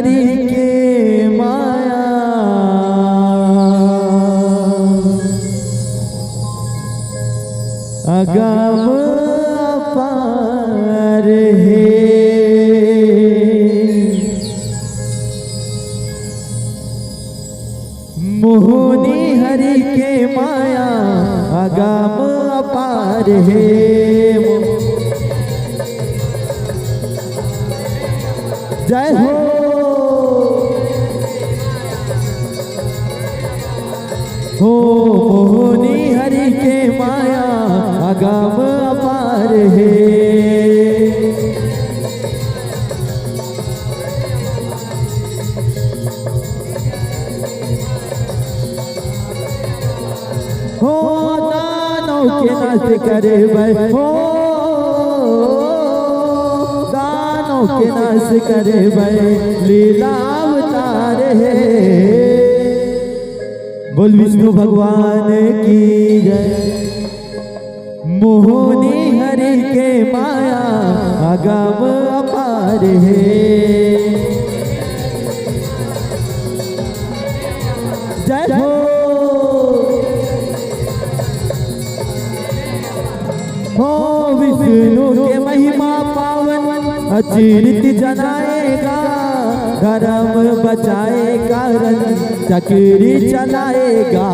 हरि के माया अगम अपार है। मोहनी हरि के माया अगम अपार है। जय हो मोहनी हरि के माया अगम अपार है। हो दानों के नाश करे भाई, हो दानों के नाश करे भाई, लीला अवतार है। बोल विष्णु भगवान की जय। मोहनी हरि के माया अगम अपार है। जय हो विष्णु के महिमा पावन अचिरित जनाएगा। धर्म बचाए कारण चक्री चलाएगा।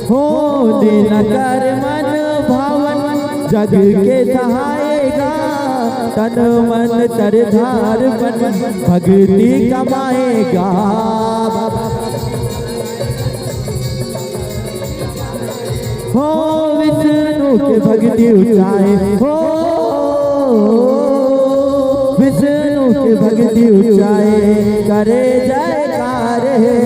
हो लीला कर मन भावन जग के सहायगा। तन मन तरधार बन भक्ति कमाएगा। हो विष्णु के भक्ति ऊंचाए, हो विष्णु के भक्ति ऊंचाए करे जयकार है।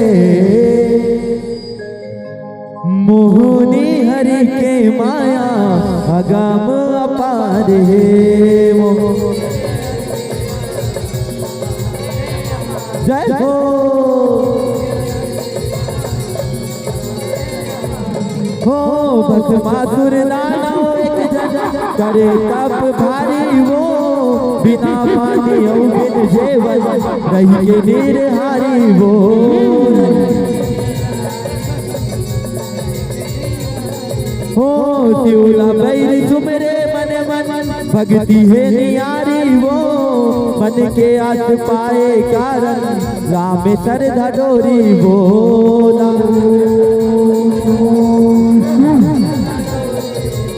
मोहनी हरि के माया अगम अपार है। जय हो भस्मासुर दानव एक जन करे तप भारी। वो बिना पानी बिन जेवन रही के निर्हारी। वो हो शिवला बैर सुमरे मन मन भक्ति है नियारी। वो मन के आस पाए कारण राम सर धडोरी। वो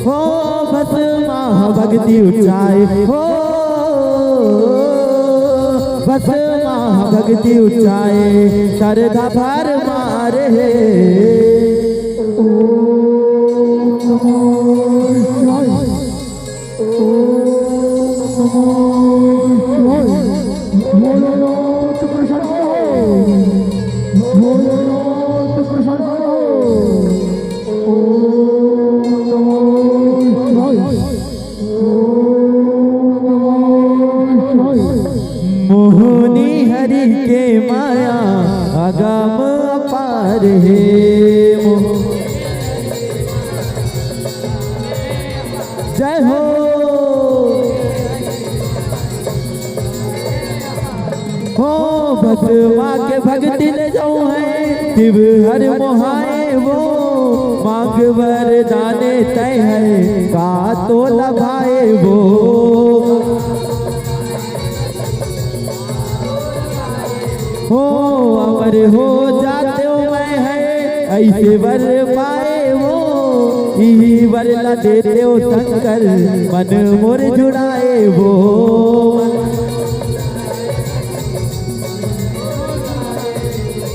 हो भस्मा भक्ति ऊंचाए, हो भस्मा भक्ति ऊंचाए श्रद्धा भर मारे है। मोहनी हरि के माया अगम अपार है। जय हो भस्मा के भक्ति ले जाऊं है शिव हर मोहाए। वो मांग वरदाने तय है का तो लभाए। वो हो अमर हो जाते हो मैं है ऐसे वर पाए। वो यही वर ला देते हो शंकर मन मोर जुड़ाए। वो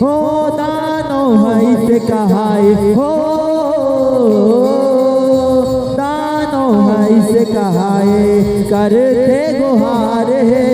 हो दानो है से कहाए, हो दानो है से कहाए करते गुहार है।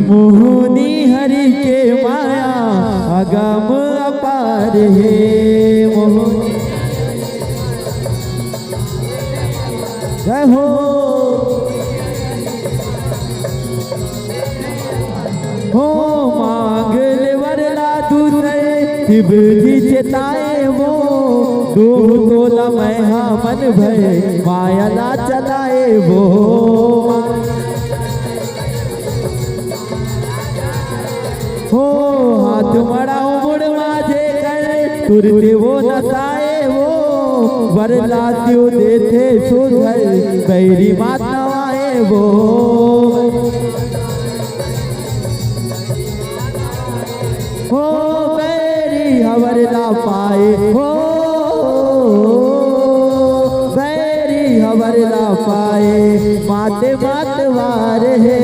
मोहनी हरि के माया अगम अपार है मोहनी जय हो मांगल वरला दूसरे शिव जी चेताए वो दो तोला मैहा मन भय माया ना चलाए वो हो हाथ मड़ाओ मुड़ माझे कर तुरते वो नसाए वो वरला त्यो देते सुधर बैरी मात नवाए वो हो बैरी हवर ना पाए हो बैरी हवर ना पाए माते मातवार है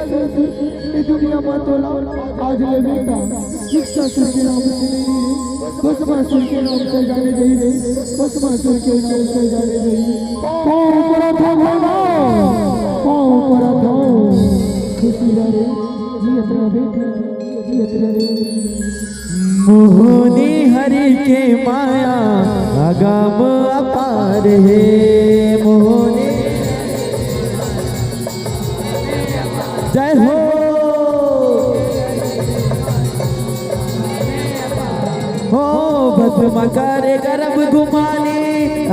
दुनिया मातोला आज ले बेटा शिक्षा के नाम से नहीं बस मासूर के नाम से जाने नहीं रही बस मासूर के नाम से जाने नहीं पाँव पड़ा था भोला पाँव पड़ा था खुशी रे जियत रे बेटा जियत रे मोहनी हरि के माया अगम अपार है मोहनी जय हो भस्म करे गर्भ घुमाने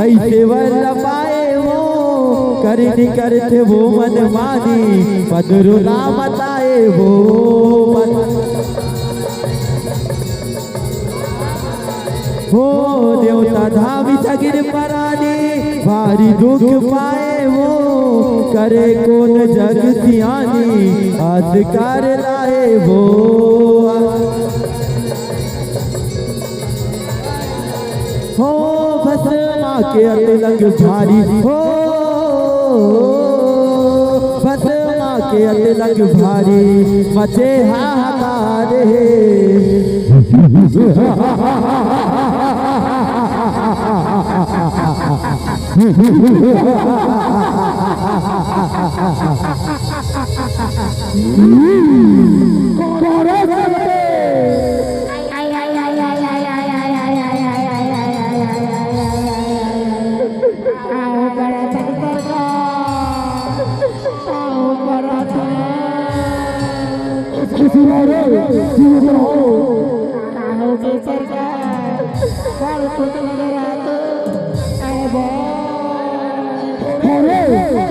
ऐसे वर पाए वो करनी करते वो मन मानी पदरु नाम बताए वो हो देवता धामी सगिर परानी भारी दुख पाए वो करे कौन जग सियानी आस कर लाए वो हो भस्मा के अतिलंग भारी हो भस्मा के अतिलंग भारी मचे हाहाकार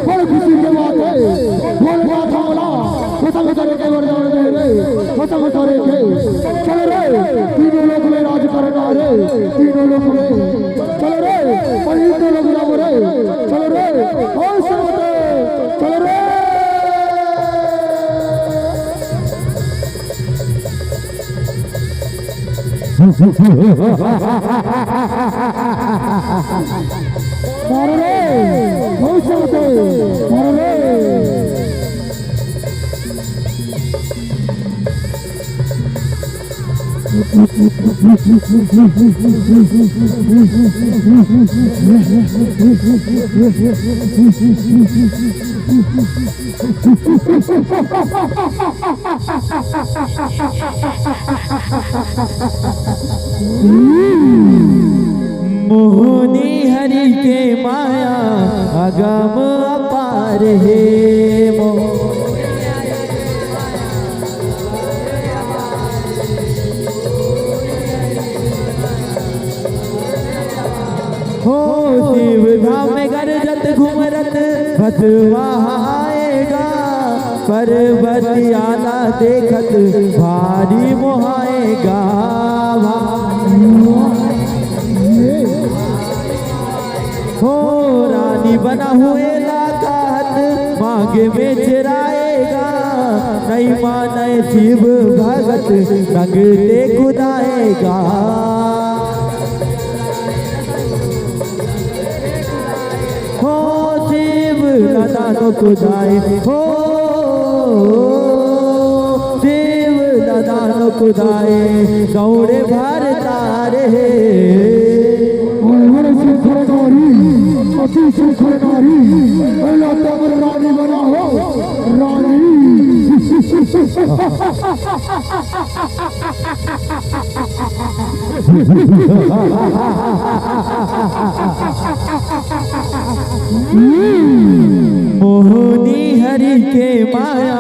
बड़ी खुशी की बात है भसम करे के वरदान दे रे भसम करे के चल रे तीनों लोग में राज करना रे तीनों लोग में चल रे तीनों लोग राम रे चल रे हो सब चल रे मार रे हो सब मार रे मोहनी हरि के माया अगम अपार है हो शिव धाम में गरजत घुमरत भतवा आएगा पर्वती आला देखत भारी मोहाएगा हो रानी बना हुए लाकात मांगे में चराएगा नहीं माने शिव भगत रंग दे खुदाएगा हो शिव दादा को खुदाए हो शिव दादा को खुदाए गौड़े भर तारे रानी बना हो रानी मोहनी हरि के माया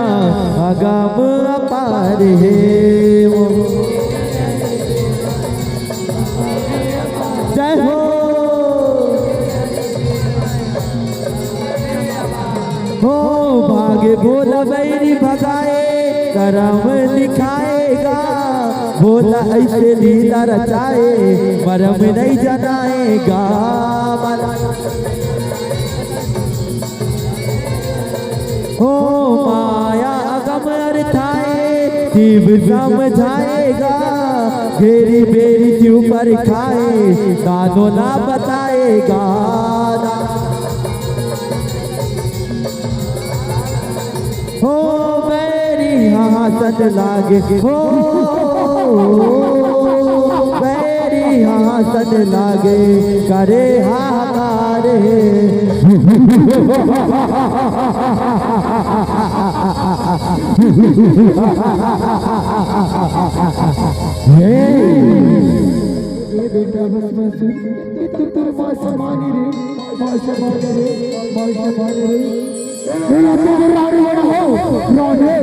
अगम अपार है वो जय हो भाग्य भोला बैरी भगाए करम दिखाएगा भोला ऐसे लीला रचाए मरम नहीं जनाएगा हो माया अगम अर्थाए शिव समझाएगा घेरी बेरी शिव पर खाए दानों ना बताएगा हो बैरी हाथ लागे हो बैरी हाथ लागे करे हाहाकारे बेटा बस तुर मास मानी रे मास मानी रे रानी बना हो रानी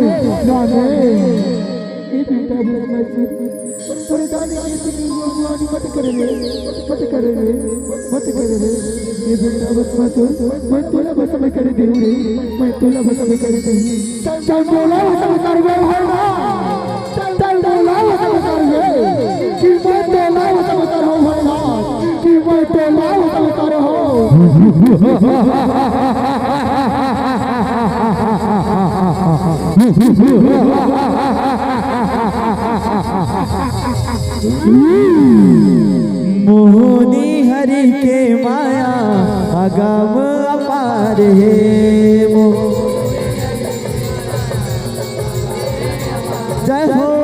ये बेटा बस परेशानी मत करे रे ये बेटा बस मैं तोला बस मैं कर दे रे मैं तोला बस मैं कर दे चल बोला बस कर गए हो ना चल बोला बस कर गए कि मैं तोला बस कर हो ना कि मैं तोला बस कर हो मोहनी हरि के माया अगम अपार है वो जय हो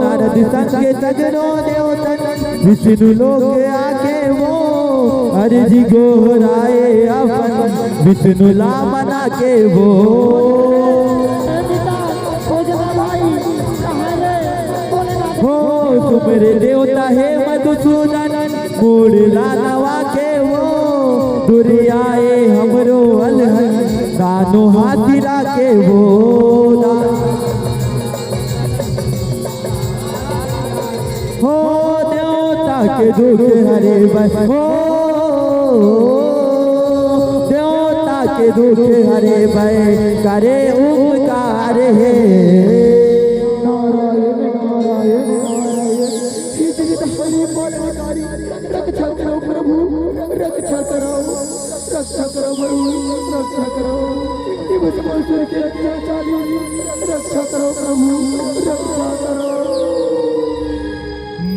नारद संगे सजनो देवतन विष्णु लोक आके वो अर्जी गोहराए अपन विष्णु ला मना के वो हो तुम्हारे देवता है मधुसूदन मूड़ला नवा के वो दुरियाए हमरो अलहन दानो हाथिरा के वो हो देवता के दुख हरे बस हो के दुख हरे भय करे उपकार है। नारायण नारायण नारायण हित हित हरि पालनकारी रक्षा करो प्रभु रक्षा करो प्रभु रक्षा करो दिवस मजदूर के अत्याचारी रक्षा करो प्रभु रक्षा करो।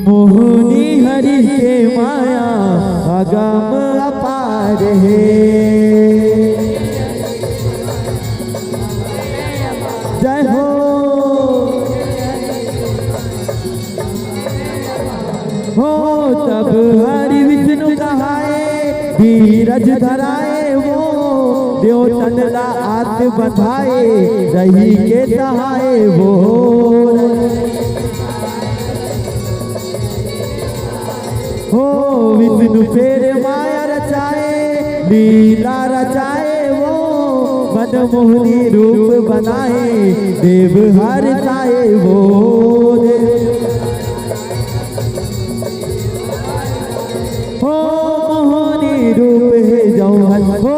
मोहनी हरि के माया अगम अपार है। जय हो तब हरि विष्णु कहाए धीरज धराए वो देव तनला आत बधाए रही के सहाय वो। हो विष्णु फेर माया रचाए लीला रचाए वो मनमोहनी रूप बनाए देव हर साए वो। हो मोहनी रूप है जौहर हो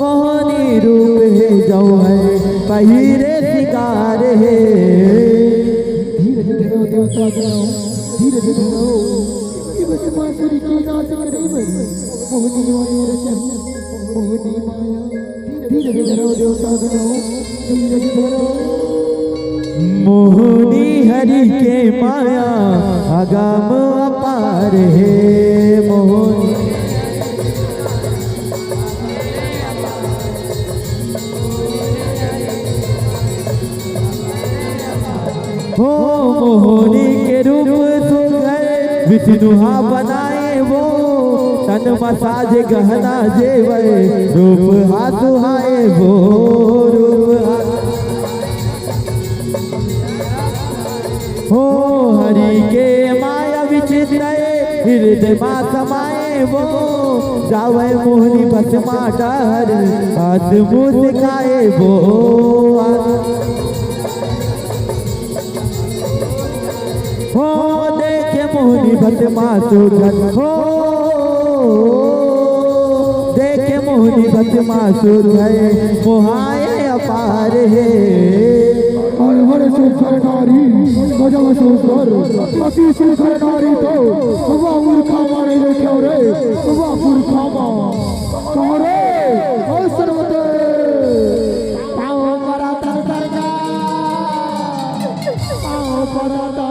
मोहनी रूप है जौहर पहिरे शिकार है। धीरज धरो देवता धरो धीरज धरो दिवस बांसुरी की नाच करे मोहनी माया रचा मोहनी माया धीरज धरो देवता धरो धीरज धरो। मोहनी हरि के माया अगम अपार है। मोहनी हो मोहनी के रूप सुंदर विष्णु बनाए वो तन मसाज गहना जेवर रूप सुहाए वो। रूप हो हरि के माया विचित्र हृदय माँ समाए वो जावे मोहनी भस्मा डर हाथ मुँह सिखाए वो। हो देखे मोहनी भस्मा सुधर हो देखे मोहनी भस्मा सुधर मोहाए अपार है। हर हर सुखर नारी गजब सुखर अति सुखर नारी तो वाह मूर्खा मारे देखो रे वाह मूर्खा मां कहाँ रे ओ सर्वते आओ बराता सरकार आओ बराता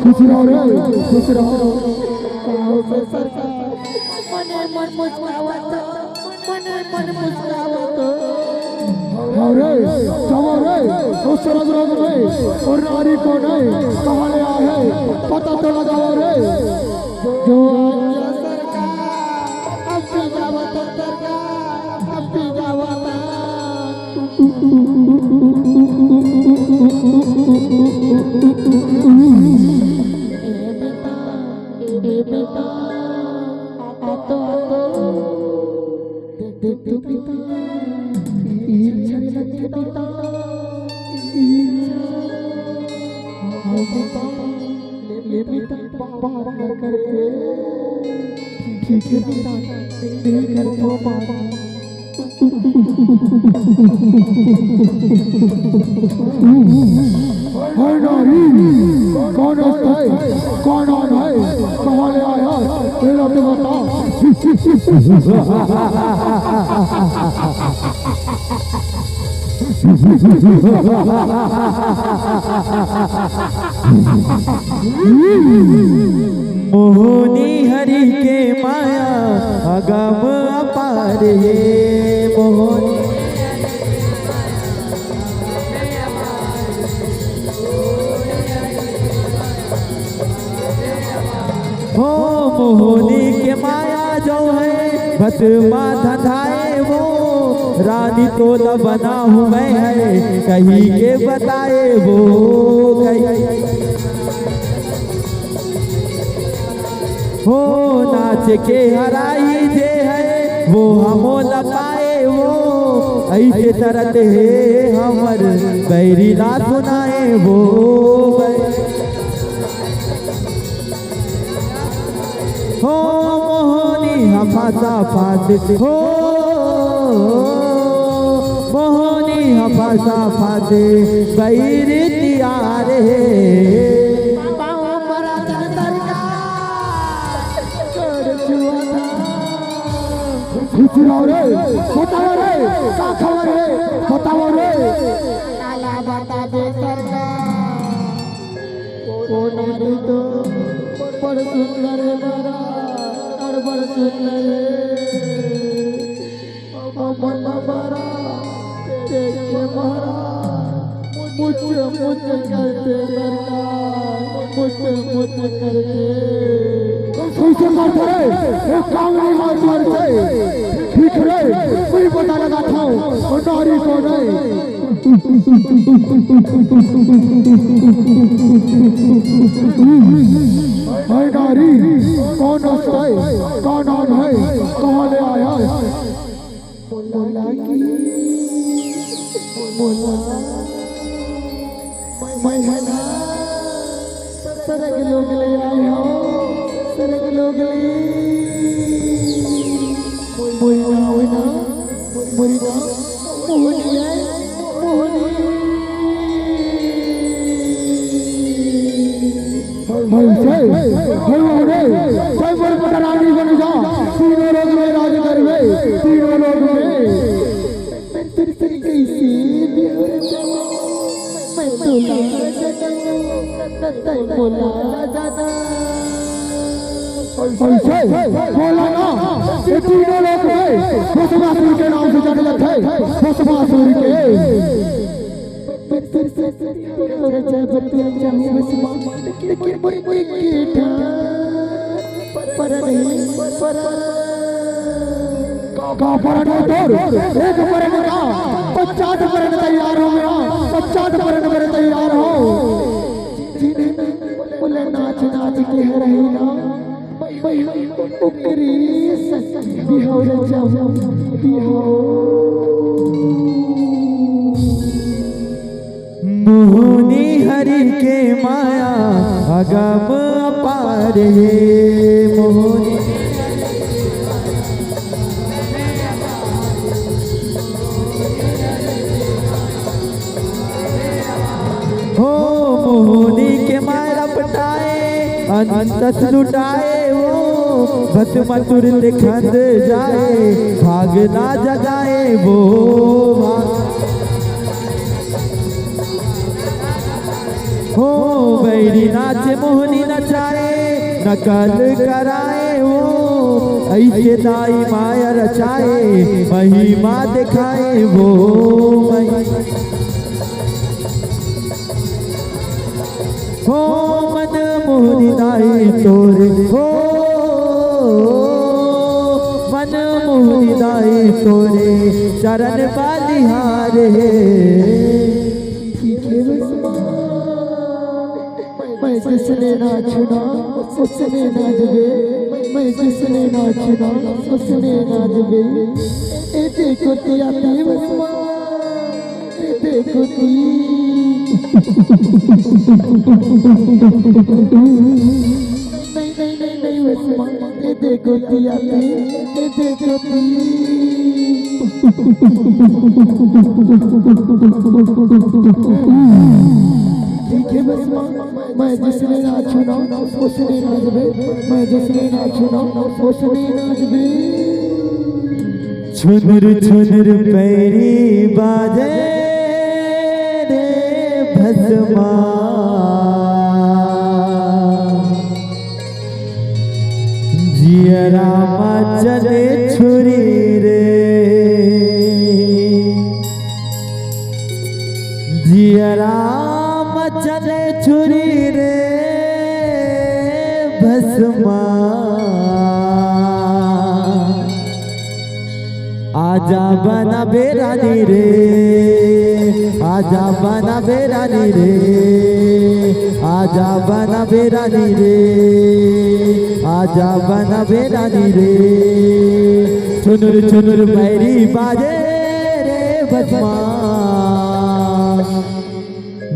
खुश रहो रे खुश रहो आओ सरकार मने मन मुस्कुरावत हरे सवारे उस रंग में और नारी को नहीं कहाँ ले आए हैं पता तो लगाओ रे जो सरकार अब भी जावत सरकार अब भी जावत ए बेटा आतो देख पिता इच्छा लगे पिता पिता ले पिता बाहर करके ठीक है पिता देख कर तो बाबा हर नारी कौन है कौन है कहाँ ले आया तेरा तो बता। मोहनी हरि के माया अगम अपार है। मोहनी हो मोहनी के माया जो है भस्मा धधाए वो रानी तो न बना हूँ मैं है कहीं के बताए वो। हो नाच के हराई जे है वो हमो न पाए वो ऐसे तरत है हमर बैरी ना सुनाए वो। हो मोहनी हफा हफासा फासे हो मोहनी हफासा फासे बैरितिया रे खुचराओ रे बताओ रे का खबर है बताओ रे काला बता दे सरकार ओ नारी तो बड़ सुंदर है मारा और बड़ सुंदर है ओ मन मारा देख के मारा मुझे करते सरकार मुझे करते कैसे करते रे एक काम नहीं मारते ठीक रे कोई पता लगा था और नारी को नहीं हाय नारी कौन है कौन नाम है कहाँ ले आया मोला की मोला मैं है ना सरग लोग ले आए हो सरग लोग ले मोइना मोइना मोइना मोहनी है मोहनी भाई से भाई रे जय बोल रानी बन जा तीनों लोग में राज करवे तीनों लोग में तेरी तेरी कैसी बिहार जावा मैं तोला बोला दादा ऐसे बोला ना ये तीनों लोग में भस्मासुर के नाम से जाने जाते हैं भस्मासुर के और जब तुम जाओ भस्मा लेकिन कोई कीटा पर नहीं पर का पर नहीं तोड़ एक पर का 50 पर तैयार हो गया 50 पर तैयार हो बोले नाच नाच के रही ना उकरी बिहार जाओ बिहार मोहनी हरि के माया अगम अपार है मोहनी हो मोहनी के माया पटाए अंतस लुटाए वो भस्मासुर खंड जाए भाग ना जगाए वो हो बैरी नाचे मोहनी नचाए नकल कराए वो ऐसे दाई माया रचाए महिमा दिखाए वो हो मन मोहनी दाई तोरे हो मन मोहनी दाई तोरे चरण बलिहार है मैं जिसने नाचना उसने नाचबे मैं जिसने नाचना उसने नाचबे ए देखो तिया बसमा ए देखो ती नहीं बसमा ए देखो तिया ए देखो ती ठीक है बसमा मैं जिसने नाचना उसने नाचबे मैं जिसने नाचना उसने नाचबे छुनुर छुनुर पैरी बाजे रे भस्मा जियरा चले छुरी रे जियरा चले छुरी रे भस्मा आजा बना बेरानी रे आजा बना बेरानी रे आजा बना बेरानी रे आजा बना बेरानी रे छुनुर छुनुर बैरी बाजे रे भस्मा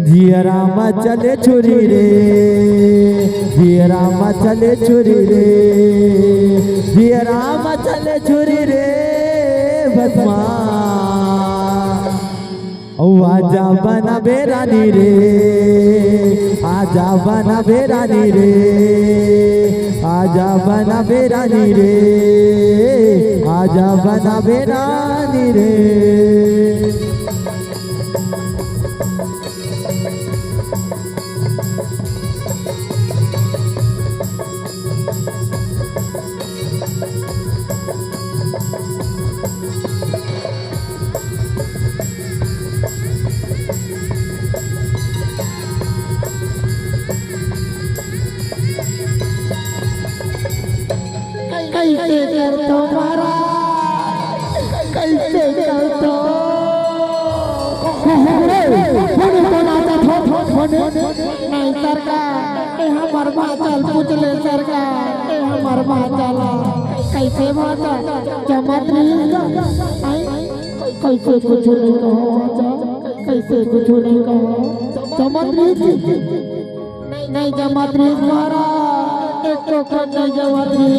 जियरा चले छुरी रे, जियरा चले छुरी रे, जियरा चले छुरी रे भस्मा। आजा बना बेरानी रे, आजा बना बेरानी रे, आजा बना बेरानी रे, आजा बना बेरानी रे। कैसे करतो मारा, कैसे करतो होने को नाचा होने नहीं सरकार ए हमर बाचल पूछले सरकार ए हमर बाचल कैसे बाचा जमात्री कैसे कुछ नहीं कहो कैसे कुछ नहीं कहो जमात्री नहीं जमात्री मारा एक तो नहीं जमात्री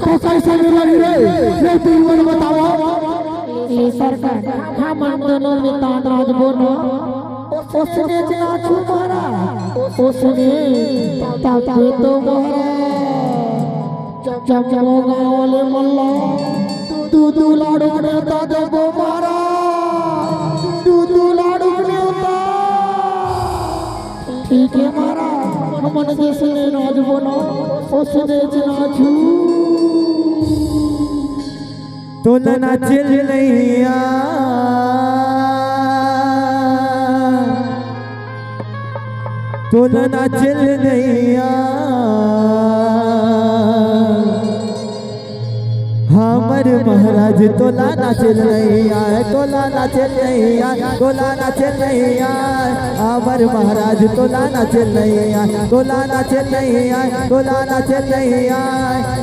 कैसे मिली रे ये तुम मन बताओ ये सरकार हम दोनों में तांडराज बोलो उसने जना छुपारा उसने ताते तो मोहरा जब गावले मल्ला तू लाडू ने ताते वो मारा तू लाडू ने ठीक है मारा हमन जिसने राज बोलो उसने जना छू तुलना चिल नैया, तुलना चिल नैया, हमर महाराज तोला नाचल नैया, तोला नाचल नैया, तोला नाचल नैया, हमर महाराज तोला नाचल नैया, तोला नाचल नैया, तोला नाचल नैया,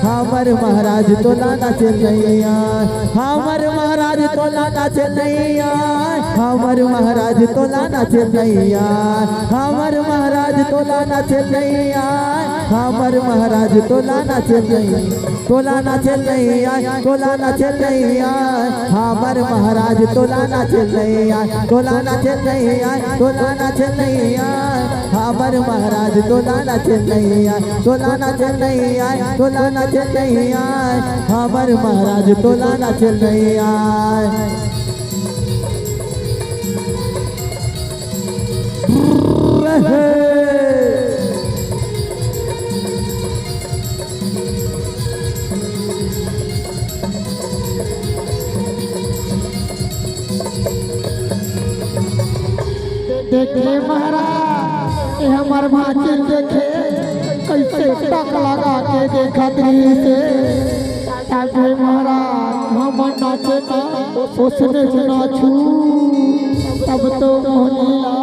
हमर महाराज तोला नाचल नैया, हमर महाराज तोला नाचल नैया, हमर महाराज तोला नाचल नैया, हमर महाराज तोला नाचल नैया, हमर महाराज तोला नाचल नैया, तोला नाचल नैया, तोला नाचल नैया, हमर महाराज तोला नाचल नैया, तोला नाचल नैया, तोला नाचल नैया, हमर महाराज तोला नाचल नैया, तोला नाचल नैया, तोला नाचल नैया, हमर महाराज तोला नाचल नैया। देखे महाराज ये हमार भांचल देखे कैसे टक लगा के देखा से ताके महाराज हम नाचे ना उसने नाचू तब तो मोहनिया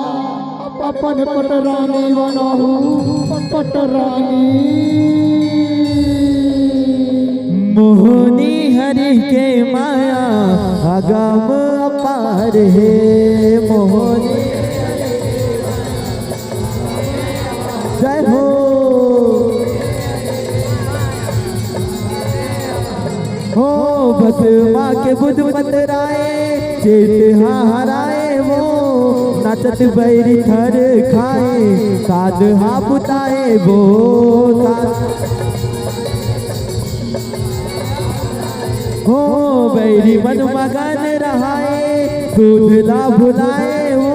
अपन पटरानी बनाहू पटरानी मोहनी हरि के माया अगम अपार है, मोहनी जय हो। हो बस माँ के बुध पतराए चेत हराए वो नाचत बैरी थर खाए साध हा बुताए वो हो बैरी मन मगन रहाए दूधला भुलाए वो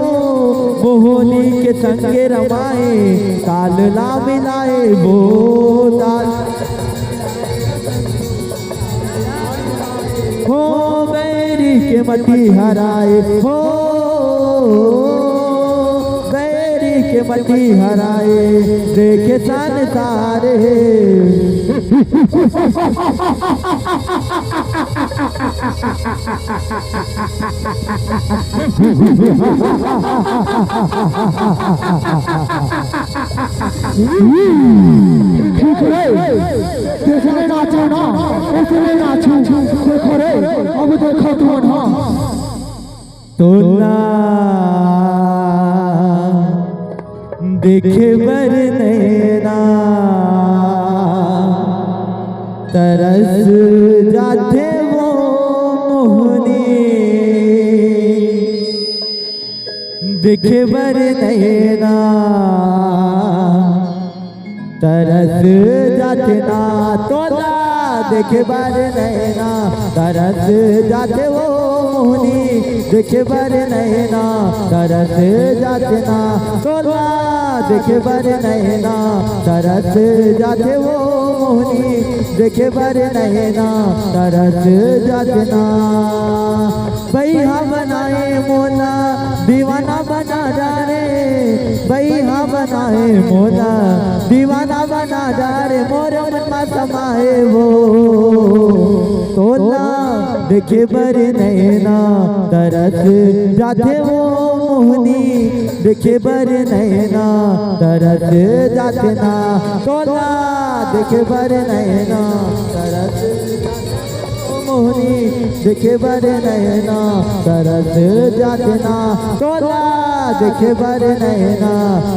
मोहनी के संगे रमाए ताल ला मिलाए वो ताल हो बैरी के मती हराए हो बैरी के मती हराए देखे संसार देखने नाचो ना उसने नाचू देखो रे अब देखो तुम ना तोला देखे बर नैना तरस जाते वो मोहनी, देखे बर नैना तरस जाते ना तोला, देखे बर नैना तरस जाते वो मोहनी, देखे बर नैना तरस जाते ना तोला, देखे बर नैना तरस जाते वो मोहनी, देखे बर नैना तरस जाते ना। भैया बनाए मोला दीवाना बना डाले, भैया बनाए मोला दीवाना बना डाले, मोर मन में समाए वो तोला, देखे बर नैना तरस जाते वो मोहनी, देखे बर नैना तरस जाते ना तोला, देखे बर नैना तरस मोहनी, देखे बर नैना तरस जाते ना तोला, देखे बर नैना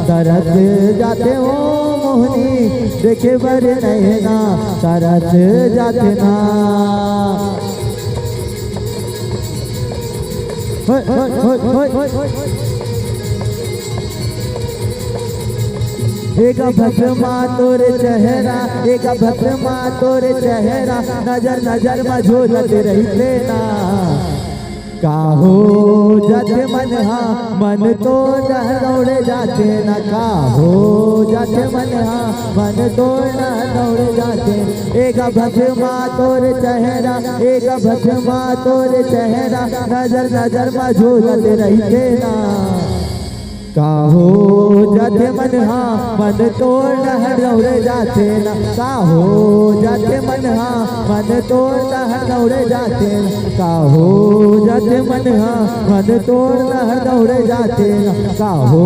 तरस जाते ओ मोहनी, देखे बर नैना तरस जाते ना। एक भस्मा तोर चेहरा, एक भस्मा तोर चेहरा, नजर नजर में झोलत रहते ना, काहो जाते मन हा मन तो न दौड़े जाते ना, काहो जाते मन हा मन तो न दौड़े जाते। एक भस्मा तोर चेहरा, एक भस्मा तोर चेहरा, नजर नजर में झोलत रहते ना, काहो जाते मन हा मन तोड़ न दौड़े जाते ना, काहो जाते मन हा मन तोड़ न दौड़े जाते ना, काहो जाते मन हा मन तोड़ न दौड़े जाते ना, काहो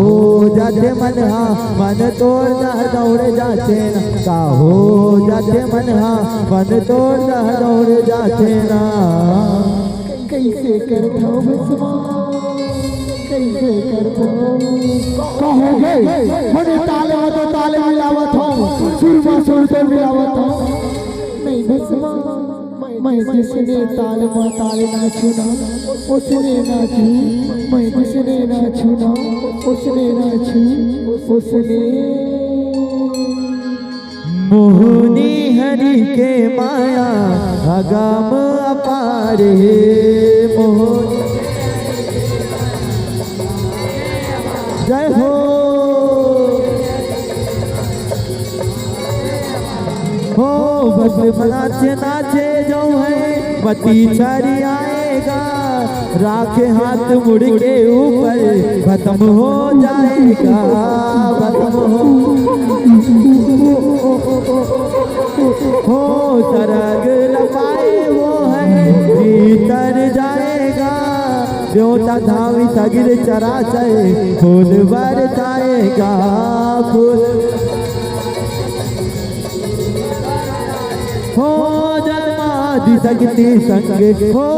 जाते मन हा मन तोड़ न दौड़े जाते ना, काहो जाते मन हा मन तोड़ न दौड़े जाते ना। कैसे करता हूँ बसमा, कैसे करता हूँ कहोगे मैंने ताले में तो ताले मिलावत हूँ, सुर में सुर तो मिलावत हूँ, नहीं बसमा मैं जिसने ताले में ताले ना छूना उसने ना छू, मैं जिसने ना छूना उसने ना छू, उसने मोहनी हरि के माया अगम अपार है, मोहनी जय हो। हो बस नाचे नाचे जो है पति छरी आएगा, राखे हाथ मुड़ के ऊपर खत्म हो जाएगा, खत्म हो सरग लपाए वो है भीतर जाएगा, देवता धामी सगिर चराचर फूल बरसाएगा, फूल हो जन्मादि शक्ति संगे, हो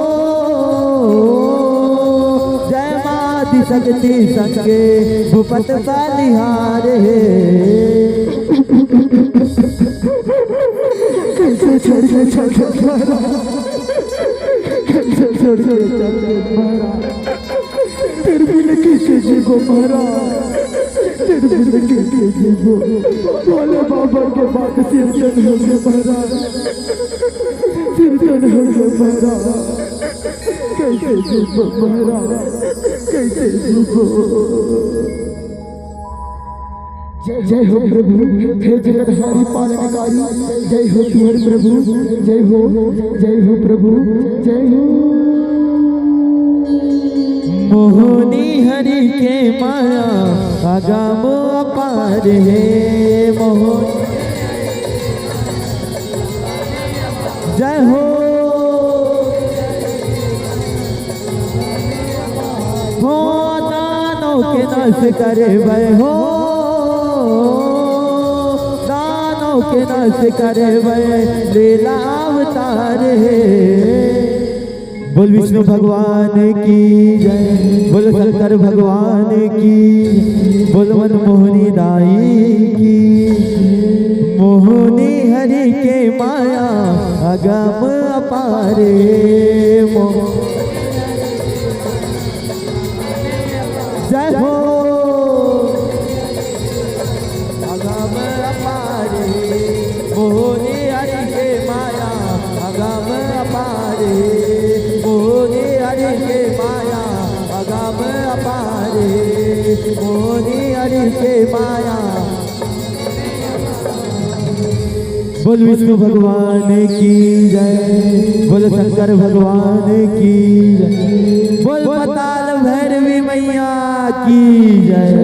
जयमादि शक्ति संगे भूपत बलिहार है, कैसे छोड़ के चल मारा, कैसे छोड़ के चल मारा, तेरे बिना किसी जी को मारा, तेरे बिना किसी जी को भोले बाबा के बाद सिरजन हो के मारा, सिरजन हो के मारा, कैसे जी को मारा, कैसे जी को। जय हो प्रभु हे जगतहारी पालनकारी, जय हो तुम्हारे प्रभु, जय हो प्रभु, जय हो। मोहनी हरि के माया अगम अपार है, मोहन जय हो। हो दानों के नाश करे वह हो, दानों के नाश करे वह लीला अवतार है, बोल विष्णु भगवान की जय, बोल शंकर भगवान की, बोल मनमोहनी दाई की। मोहनी हरि के माया अगम अपारे, जय हो अगम अपारे। मोहनी हरि के माया अगम अपारे, मोहनी हरि के माया अगम अपारे, मोहनी हरि के माया। बोल विष्णु भगवान की जय, बोल शंकर भगवान की जय, बोल पताल भैरवी मैया की जय।